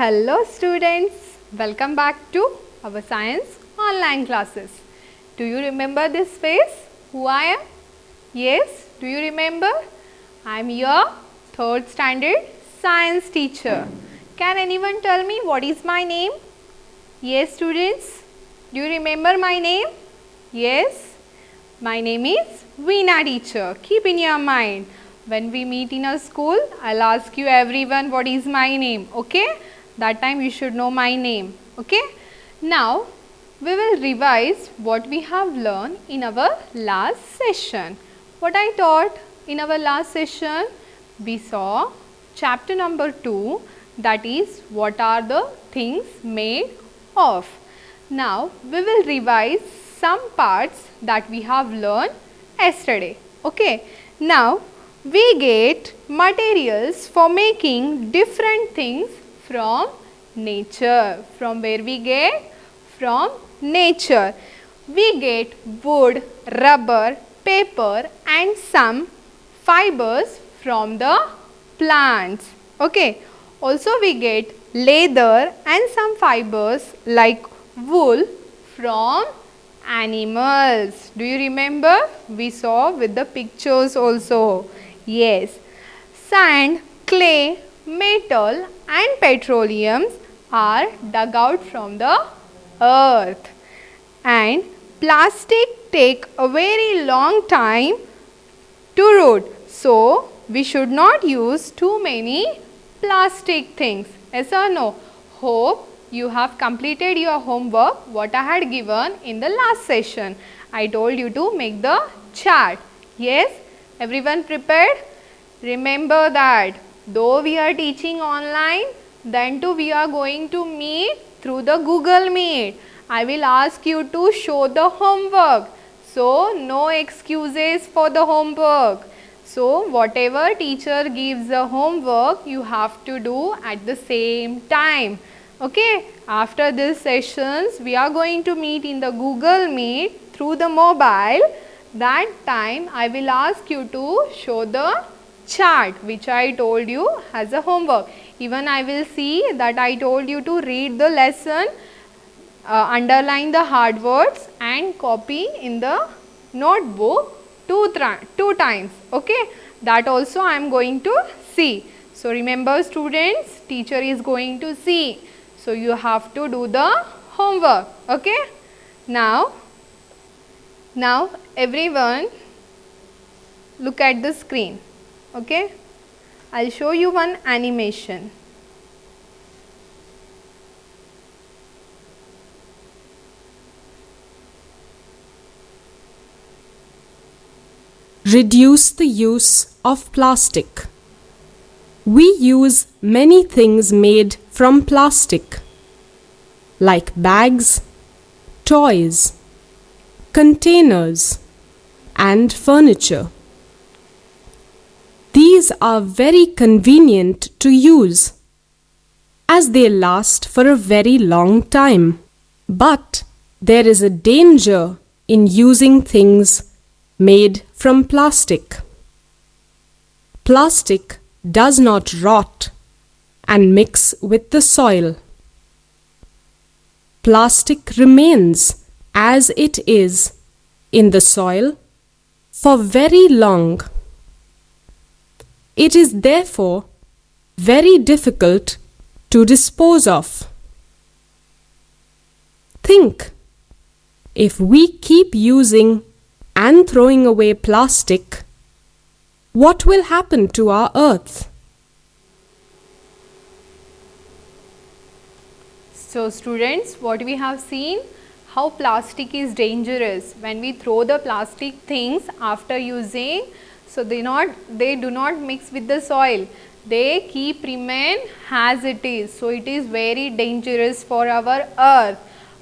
Hello students, welcome back to our science online classes. Do you remember this face? Who I am? Yes, do you remember? I am your 3rd standard science teacher. Can anyone tell me what is my name? Yes students, do you remember my name? Yes, my name is Veena teacher. Keep in your mind. When we meet in a school, I'll ask you everyone what is my name, okay? That time you should know my name, okay? Now, we will revise what we have learned in our last session. What I taught in our last session, we saw chapter number 2, that is what are the things made of. Now, we will revise some parts that we have learned yesterday, okay? Now, we get materials for making different things from nature. From where we get? From nature. We get wood, rubber, paper and some fibers from the plants. Okay. Also we get leather and some fibers like wool from animals. Do you remember? We saw with the pictures also. Yes, sand, clay, metal and petroleum are dug out from the earth. And plastic take a very long time to root. So, we should not use too many plastic things. Yes or no? Hope you have completed your homework what I had given in the last session. I told you to make the chart. Yes? Everyone prepared? Remember that though we are teaching online, then too we are going to meet through the Google Meet. I will ask you to show the homework. So, no excuses for the homework. So, whatever teacher gives the homework, you have to do at the same time. Okay? After these sessions, we are going to meet in the Google Meet through the mobile. That time, I will ask you to show the chart which I told you as a homework. Even I will see that I told you to read the lesson, underline the hard words and copy in the notebook two times. Okay, that also I am going to see. So remember students, teacher is going to see. So you have to do the homework. Okay. Now everyone look at the screen. Okay. I'll show you one animation. Reduce the use of plastic. We use many things made from plastic, like bags, toys, containers, and furniture. These are very convenient to use as they last for a very long time. But there is a danger in using things made from plastic. Plastic does not rot and mix with the soil. Plastic remains as it is in the soil for very long. It is therefore very difficult to dispose of. Think, if we keep using and throwing away plastic, what will happen to our earth? So students, what we have seen, how plastic is dangerous. When we throw the plastic things after using, so they do not mix with the soil. They remain as it is. So it is very dangerous for our earth.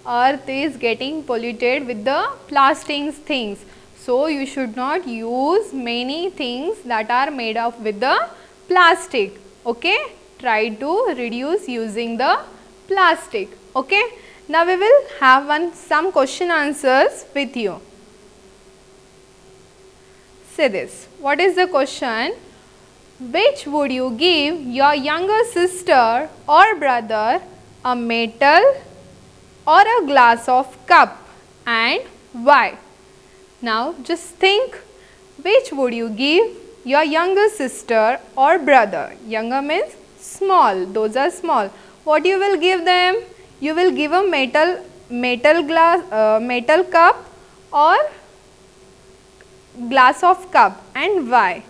Earth is getting polluted with the plastic things. So you should not use many things that are made of with the plastic. Okay? Try to reduce using the plastic. Okay? Now we will have some question answers with you. Say this. What is the question? which would you give your younger sister or brother, a metal or a glass of cup, and why? Now just think, which would you give your younger sister or brother? Younger means small, those are small. What you will give them? You will give a metal cup or glass of cup, and why?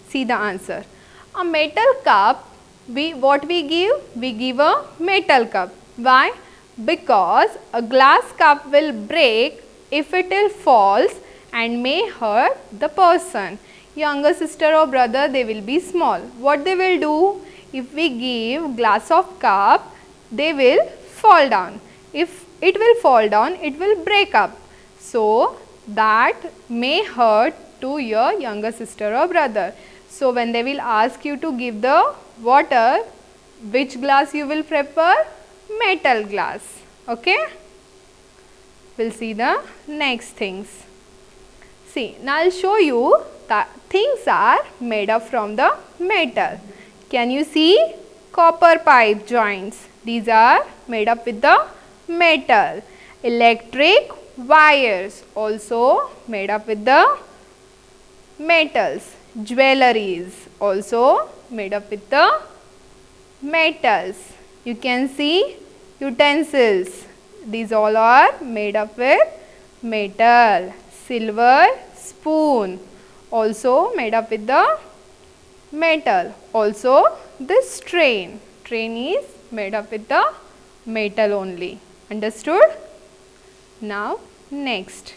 See the answer. A metal cup, what we give? We give a metal cup. Why? Because a glass cup will break if it falls and may hurt the person. Younger sister or brother, they will be small. What they will do? If we give glass of cup, they will fall down. If it will fall down, it will break up. So that may hurt to your younger sister or brother. So when they will ask you to give the water, which glass you will prefer? Metal glass. Okay? We'll see the next things. See, now I'll show you that things are made up from the metal. Can you see? Copper pipe joints. These are made up with the metal. Electric wires also made up with the metals. Jewelries also made up with the metals. You can see utensils. These all are made up with metal. Silver spoon also made up with the metal. Also this train. Train is made up with the metal only. Understood? Now next.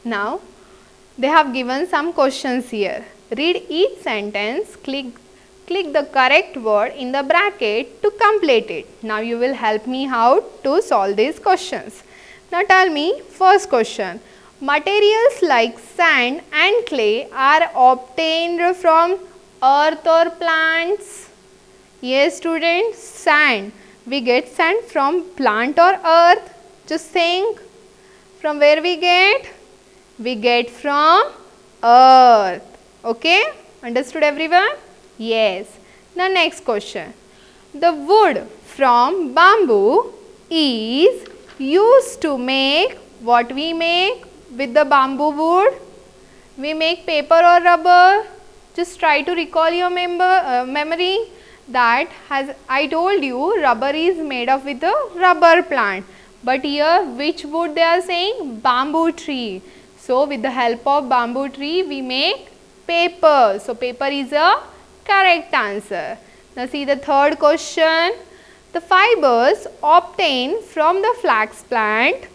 Now they have given some questions here. Read each sentence, click the correct word in the bracket to complete it. Now you will help me how to solve these questions. Now tell me, first question. Materials like sand and clay are obtained from earth or plants? Yes students, sand. We get sand from plant or earth. Just think, from where we get? We get from earth. Okay? Understood everyone? Yes. Now next question. The wood from bamboo is used to make, what we make with the bamboo wood? We make paper or rubber. Just try to recall your memory that, as I told you, rubber is made up with a rubber plant. But here which wood they are saying? Bamboo tree. So with the help of bamboo tree we make paper. So paper is a correct answer. Now see the third question. The fibers obtained from the flax plant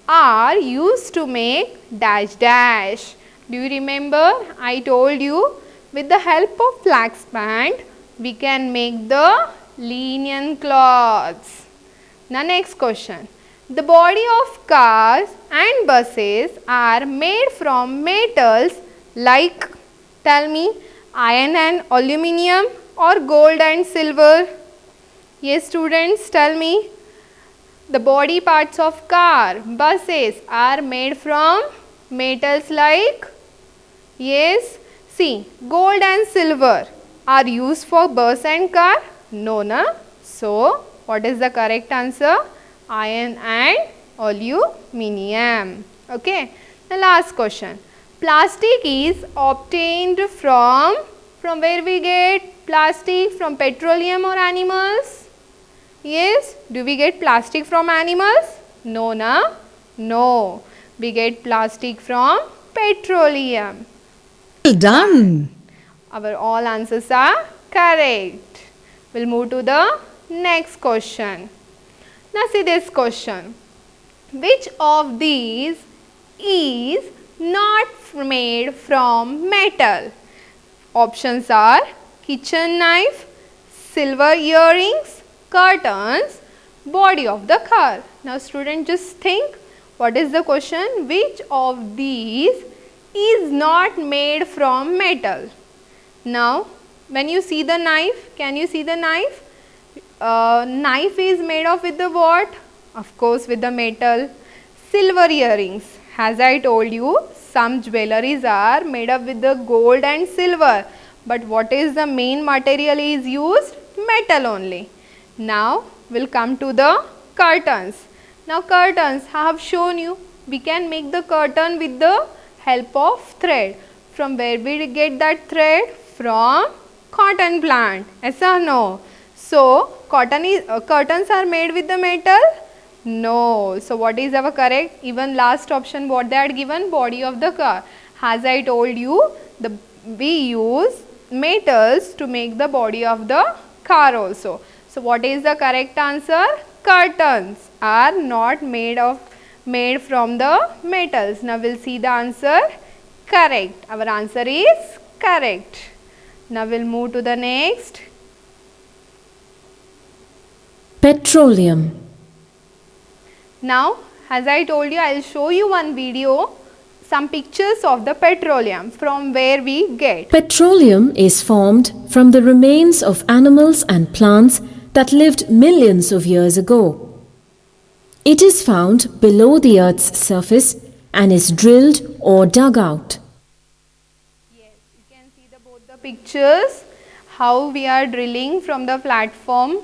are used to make dash dash. Do you remember? I told you with the help of flax plant we can make the linen cloths. Now next question. The body of cars and buses are made from metals like, tell me, iron and aluminium or gold and silver? Yes students, tell me. The body parts of car, buses are made from metals like, yes, see, gold and silver are used for bus and car? No, na? So, what is the correct answer? Iron and aluminium. Okay. The last question. Plastic is obtained from where we get plastic? From petroleum or animals? Yes. Do we get plastic from animals? No, na? No. We get plastic from petroleum. Well done. Our all answers are correct. We'll move to the next question. Now see this question. Which of these is not made from metal? Options are kitchen knife, silver earrings, curtains, body of the car. Now student, just think, what is the question? Which of these is not made from metal? Now when you see the knife, can you see the knife? Knife is made of with the what? Of course with the metal. Silver earrings as I told you, some jewelries are made up with the gold and silver. But what is the main material is used? Metal only. Now we'll come to the curtains. Now curtains, I have shown you, we can make the curtain with the help of thread. From where we get that thread? From cotton plant. Yes or no? So curtains are made with the metal? No. So what is our correct? Even last option what they had given? Body of the car. As I told you, we use metals to make the body of the car also. So what is the correct answer? Curtains are not made from the metals. Now we'll see the answer. Correct. Our answer is correct. Now we'll move to the next. Petroleum. Now, as I told you, I'll show you one video, some pictures of the petroleum from where we get. Petroleum is formed from the remains of animals and plants that lived millions of years ago. It is found below the Earth's surface and is drilled or dug out. Yes, you can see both the pictures, how we are drilling from the platform.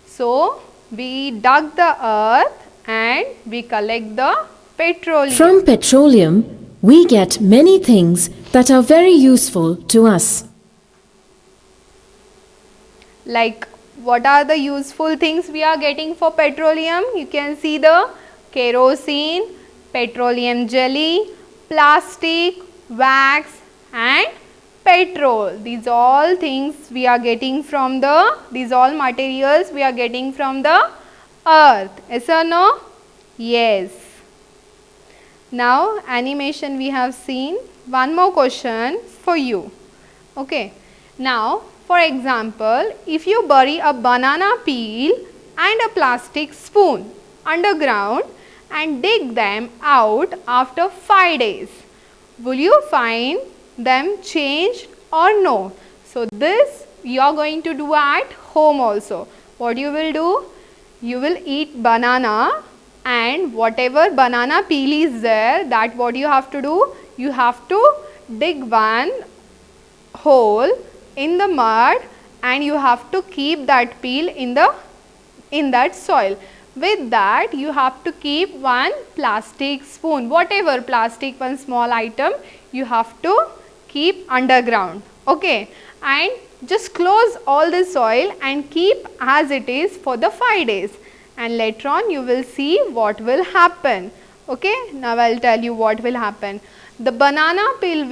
So, we dug the earth and we collect the petroleum. From petroleum, we get many things that are very useful to us. Like, what are the useful things we are getting for petroleum? You can see the kerosene, petroleum jelly, plastic, wax and petrol. These all things we are getting from these all materials we are getting from the earth. Yes or no? Yes. Now animation we have seen. One more question for you. Okay. Now for example, if you bury a banana peel and a plastic spoon underground and dig them out after 5 days, will you find them changed or no? So this you are going to do at home also. What you will do? You will eat banana and whatever banana peel is there, that what you have to do? You have to dig one hole in the mud and you have to keep that peel in that soil. With that you have to keep one plastic spoon, whatever plastic, one small item you have to keep underground. Okay, and just close all the soil and keep as it is for the 5 days, and later on you will see what will happen. Okay, now I will tell you what will happen. The banana peel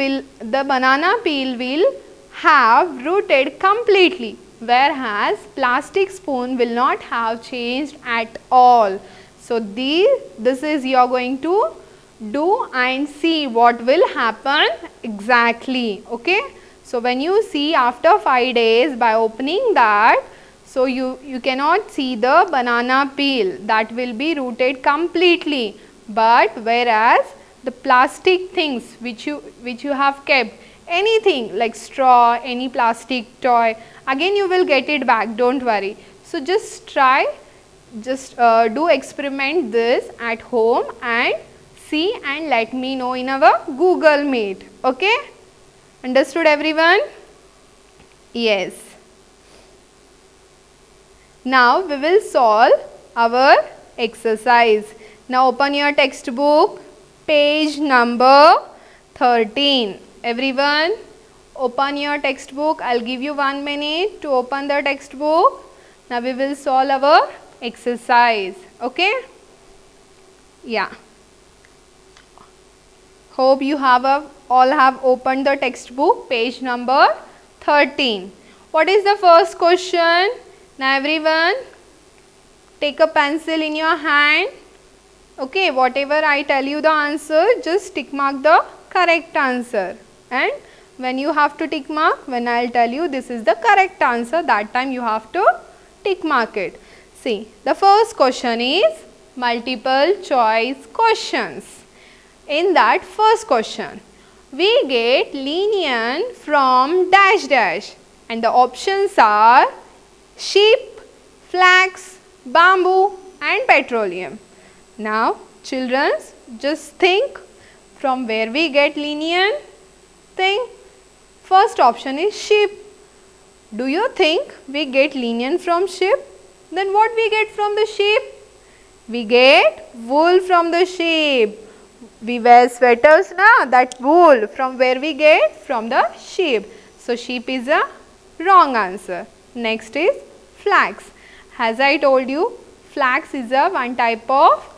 will have rooted completely, whereas plastic spoon will not have changed at all. So this is you are going to do and see what will happen exactly. Okay, so when you see after 5 days by opening that, so you cannot see the banana peel, that will be rooted completely, but whereas the plastic things which you have kept, anything like straw, any plastic toy, again you will get it back, don't worry. So just try, do experiment this at home and see and let me know in our Google Meet. Okay, understood everyone? Yes. Now we will solve our exercise. Now open your textbook, page number 13. Everyone, open your textbook. I'll give you 1 minute to open the textbook. Now we will solve our exercise. Okay? Yeah. Hope you all have opened the textbook, page number 13. What is the first question? Now everyone, take a pencil in your hand. Okay, whatever I tell you the answer, just tick mark the correct answer. And when you have to tick mark, when I will tell you this is the correct answer, that time you have to tick mark it. See, the first question is multiple choice questions. In that first question, we get linen from dash dash and the options are sheep, flax, bamboo and petroleum. Now children, Just think from where we get linen. Think. First option is sheep. Do you think we get linen from sheep? Then what we get from the sheep? We get wool from the sheep. We wear sweaters na, that wool from where we get? From the sheep. So sheep is a wrong answer. Next is flax. As I told you, flax is a one type of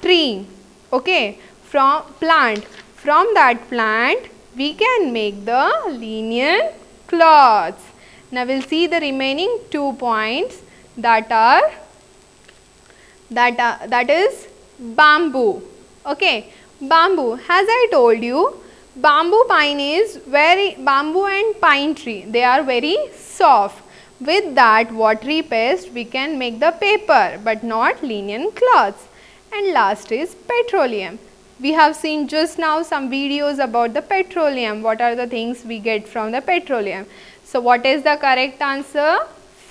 tree. Okay, from plant. From that plant we can make the linen cloths. Now we'll see the remaining 2 points that is bamboo. Okay, bamboo. As I told you, bamboo and pine tree, they are very soft. With that watery paste we can make the paper, but not linen cloths. And last is petroleum. We have seen just now some videos about the petroleum. What are the things we get from the petroleum? So what is the correct answer?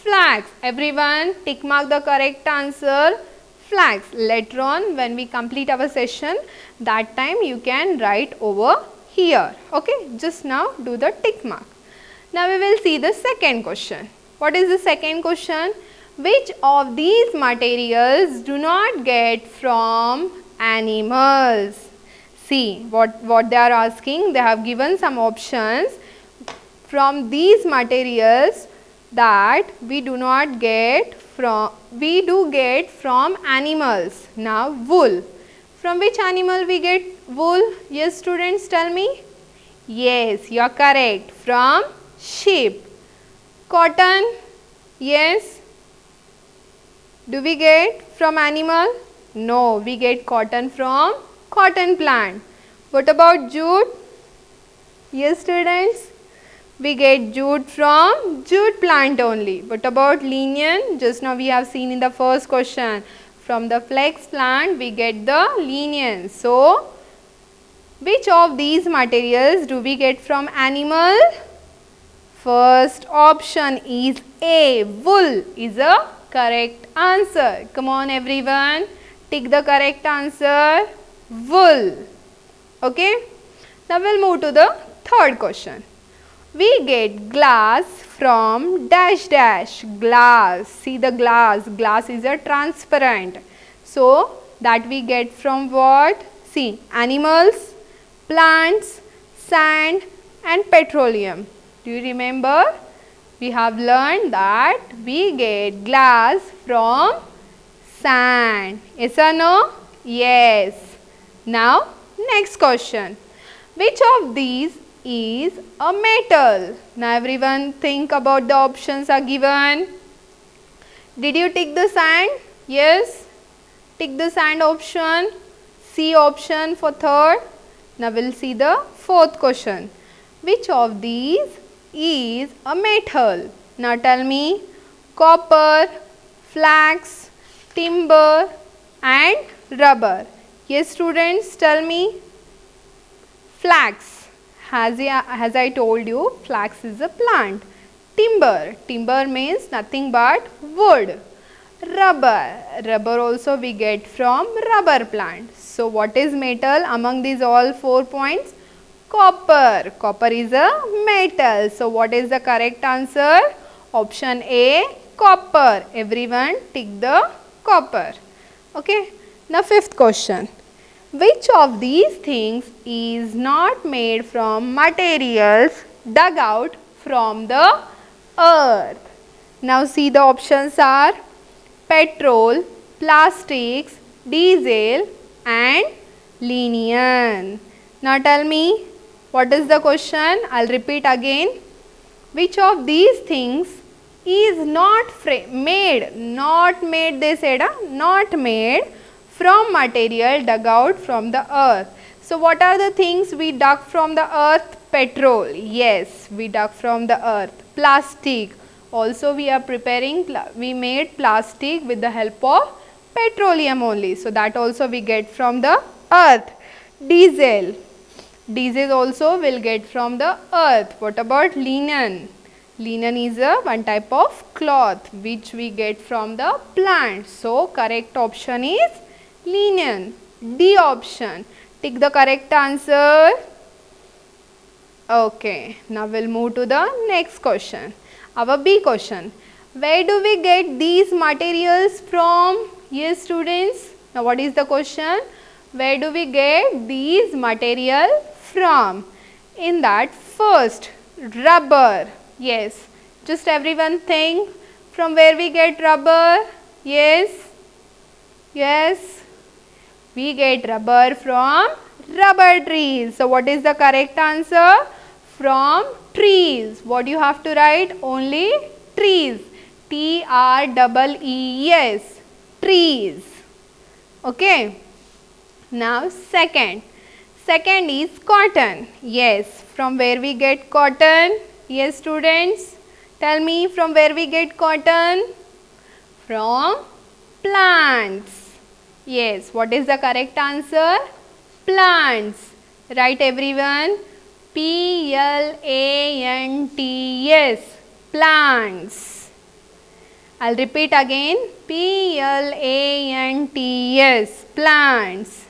Flax. Everyone tick mark the correct answer. Flax. Later on when we complete our session, that time you can write over here. Okay, just now do the tick mark. Now we will see the second question. What is the second question? Which of these materials do not get from animals? See what they are asking. They have given some options from these materials that we do not get from, we do get from animals. Now wool. From which animal we get wool? Yes students, tell me. Yes, you are correct. From sheep. Cotton. Yes. Do we get from animal? No, we get cotton from cotton plant. What about jute? Yes students, we get jute from jute plant only. What about linen? Just now we have seen in the first question. From the flax plant we get the linen. So, which of these materials do we get from animal? First option is A. Wool is a correct answer. Come on everyone, tick the correct answer. Wool. Okay. Now we'll move to the third question. We get glass from dash dash. Glass. See the glass. Glass is a transparent. So that we get from what? See, animals, plants, sand and petroleum. Do you remember? We have learned that we get glass from sand. Yes or no? Yes. Now, next question. Which of these is a metal? Now, everyone think about the options are given. Did you tick the sand? Yes. Tick the sand option. C option for third. Now, we'll see the fourth question. Which of these is a metal? Now tell me. Copper, flax, timber and rubber. Yes students, tell me. Flax. As I told you, flax is a plant. Timber. Timber means nothing but wood. Rubber. Rubber also we get from rubber plant. So what is metal among these all 4 points? Copper. Copper is a metal. So what is the correct answer? Option A, copper. Everyone tick the copper. Okay. Now fifth question. Which of these things is not made from materials dug out from the earth? Now see the options are petrol, plastics, diesel and linen. Now tell me, what is the question? I'll repeat again. Which of these things is not made they said, not made from material dug out from the earth. So what are the things we dug from the earth? Petrol. Yes, we dug from the earth. Plastic. Also we are preparing, we made plastic with the help of petroleum only. So that also we get from the earth. Diesel. Diesel also will get from the earth. What about linen? Linen is a one type of cloth which we get from the plant. So correct option is linen. D option. Tick the correct answer. Okay, now we'll move to the next question. Our B question. Where do we get these materials from? Yes, students. Now what is the question? Where do we get these material from? In that, first, rubber. Yes, just everyone think, from where we get rubber? Yes, yes, we get rubber from rubber trees. So what is the correct answer? From trees. What you have to write? Only trees. T-R-E-E-S. Trees. Okay. Now second. Second is cotton. Yes. From where we get cotton? Yes, students. Tell me, from where we get cotton? From plants. Yes. What is the correct answer? Plants. Write everyone. P-L-A-N-T-S. Plants. I'll repeat again. P-L-A-N-T-S. Plants.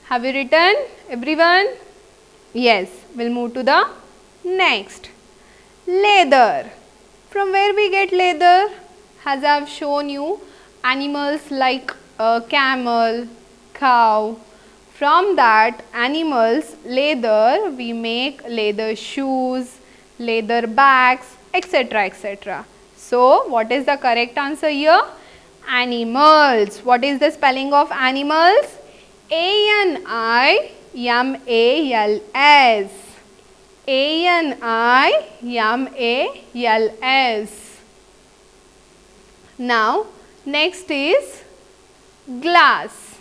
Have you written, everyone? Yes. We'll move to the next. Leather. From where we get leather? As I have shown you, animals like a camel, cow. From that animals leather, we make leather shoes, leather bags, etc. etc. So, what is the correct answer here? Animals. What is the spelling of animals? A-N-I-M-A-L-S. A-N-I-M-A-L-S. Now, next is glass.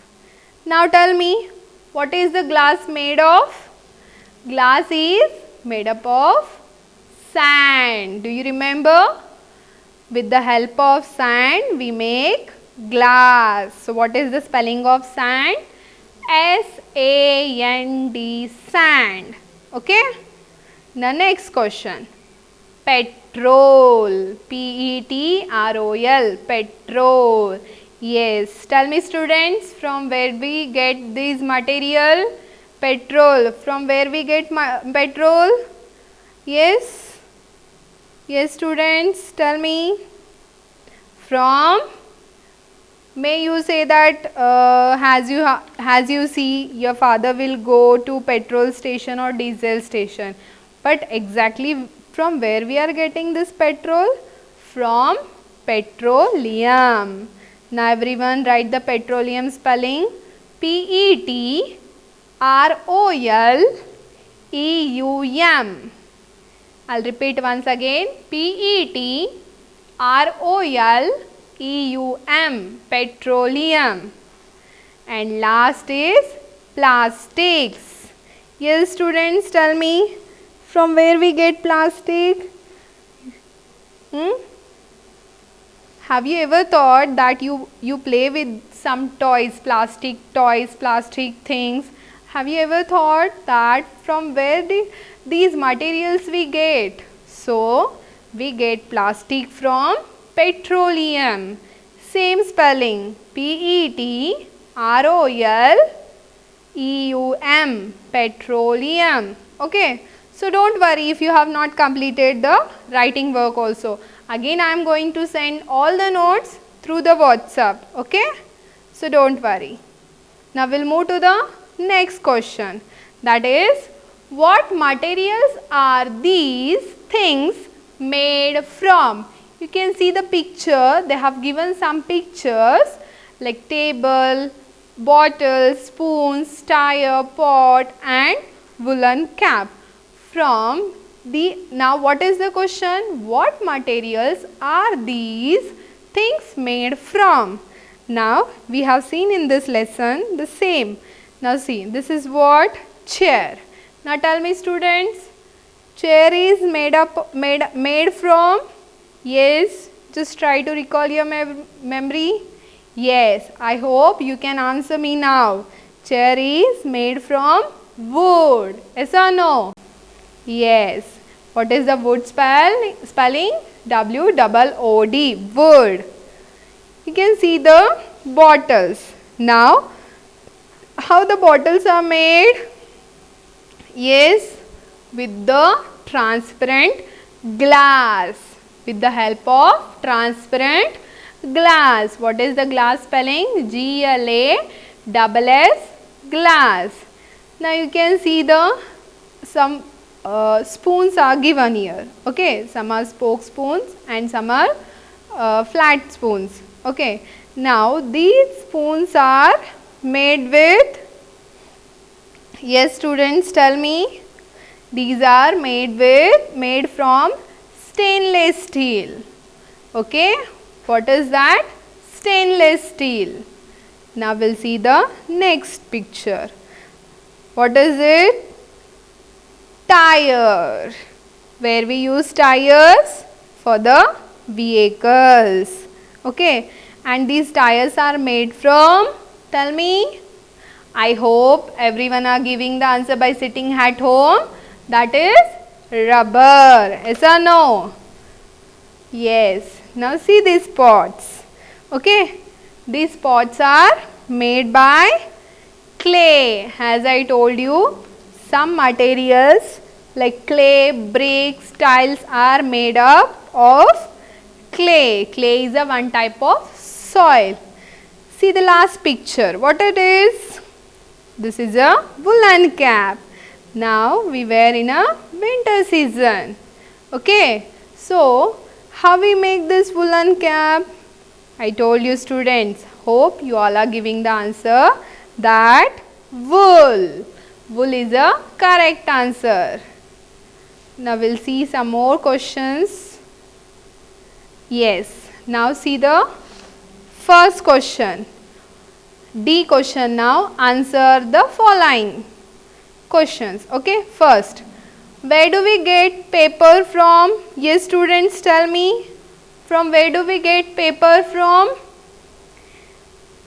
Now, tell me, what is the glass made of? Glass is made up of sand. Do you remember? With the help of sand, we make glass. So, what is the spelling of sand? S-A-N-D, sand. Okay. The next question. Petrol. P-E-T-R-O-L. Petrol. Yes. Tell me, students, from where we get this material? Petrol. From where we get petrol? Yes. Yes, students, tell me. From, may you say that as you see, your father will go to petrol station or diesel station. But exactly from where we are getting this petrol? From petroleum. Now everyone write the petroleum spelling. P-E-T-R-O-L-E-U-M. I'll repeat once again. P-E-T-R-O-L-E-U-M. Petroleum. And last is plastics. Yes, students, tell me, from where we get plastic? Have you ever thought that you play with some toys, plastic things? Have you ever thought that from where these materials we get? So, we get plastic from petroleum. Same spelling. P-E-T-R-O-L-E-U-M. Petroleum. Okay. So, don't worry if you have not completed the writing work also. Again, I am going to send all the notes through the WhatsApp. Okay. So, don't worry. Now, we'll move to the next question. That is, what materials are these things made from? You can see the picture. They have given some pictures like table, bottle, spoons, tire, pot and woolen cap. From the, now what is the question? What materials are these things made from? Now we have seen in this lesson the same. Now see, this is what? Chair. Now tell me, students, chair is made from? Yes, just try to recall your memory. Yes, I hope you can answer me now. Chair is made from wood. Yes or no? Yes. What is the wood spelling? W-O-O-D. Wood. You can see the bottles. Now, how the bottles are made? Yes, with the transparent glass. With the help of transparent glass. What is the glass spelling? Glass, glass. Now you can see some spoons are given here. Okay, some are spoke spoons and some are flat spoons. Okay, now these spoons are made with, yes students, tell me. These are made from stainless steel. Okay, what is that? Stainless steel. Now we'll see the next picture. What is it? Tire. Where we use tires? For the vehicles. Okay, and these tires are made from, tell me. I hope everyone are giving the answer by sitting at home. That is rubber. Yes or no? Yes. Now see these pots. Okay, these pots are made by clay. As I told you, some materials like clay, bricks, tiles are made up of clay. Clay is a one type of soil. See the last picture. What it is? This is a woolen cap. Now we wear in a winter season. Okay, so how we make this woolen cap? I told you students, hope you all are giving the answer that wool. Wool is a correct answer. Now we'll see some more questions. Yes, now see the first question. D question now. Answer the following questions. Okay, first, where do we get paper from? Yes students, tell me. From where do we get paper from?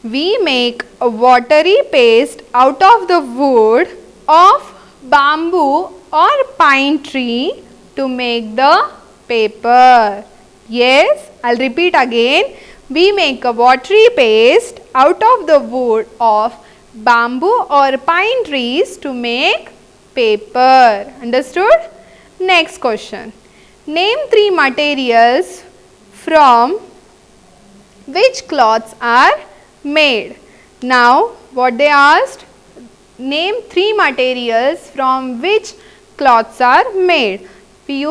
We make a watery paste out of the wood of bamboo or pine tree to make the paper. Yes, I'll repeat again. We make a watery paste out of the wood of bamboo or pine trees to make paper. Understood? Next question. Name 3 materials from which cloths are made. Now, what they asked? Name 3 materials from which cloths are made. We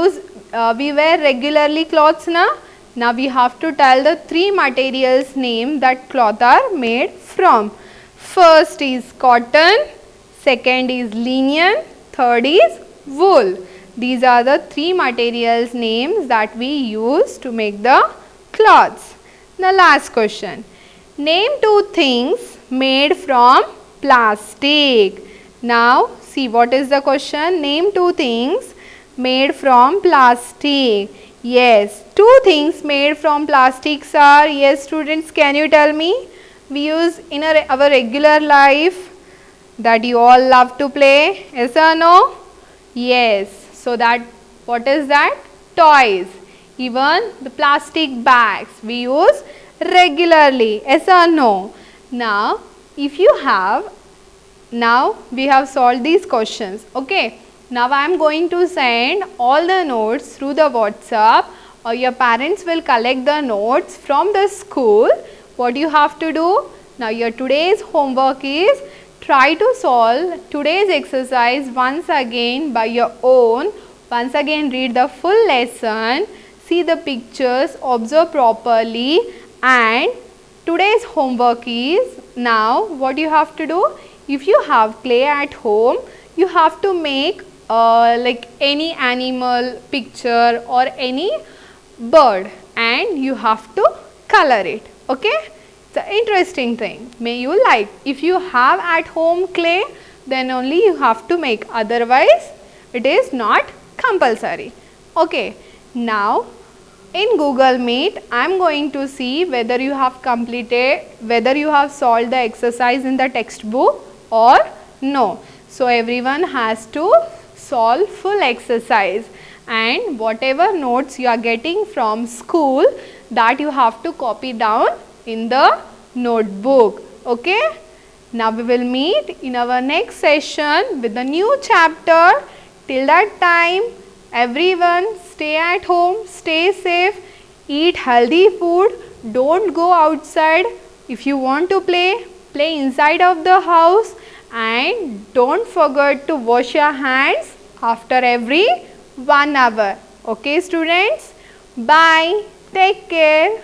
wear regularly clothes na. Now we have to tell the 3 materials name that cloth are made from. First is cotton, second is linen, third is wool. These are the 3 materials names that we use to make the cloths. The last question. Name 2 things made from plastic. Now see what is the question. Name 2 things made from plastic. Yes, 2 things made from plastics are, yes students, can you tell me? We use in our regular life that you all love to play. Yes or no? Yes. So that, what is that? Toys. Even the plastic bags we use regularly. Yes or no? Now, if you have, now we have solved these questions. Okay. Now I am going to send all the notes through the WhatsApp, or your parents will collect the notes from the school. What you have to do? Now your today's homework is try to solve today's exercise once again by your own. Once again read the full lesson, see the pictures, observe properly, and today's homework is, now what you have to do? If you have clay at home, you have to make like any animal picture or any bird, and you have to color it. Okay, it's an interesting thing. May you like. If you have at home clay, then only you have to make, otherwise it is not compulsory. Okay, now in Google Meet I am going to see whether you have completed, whether you have solved the exercise in the textbook or no. So everyone has to solve full exercise, and whatever notes you are getting from school, that you have to copy down in the notebook. Okay, Now we will meet in our next session with a new chapter. Till that time, everyone stay at home, stay safe, eat healthy food, don't go outside. If you want to play, play inside of the house, and don't forget to wash your hands after every 1 hour. Okay students, bye, take care.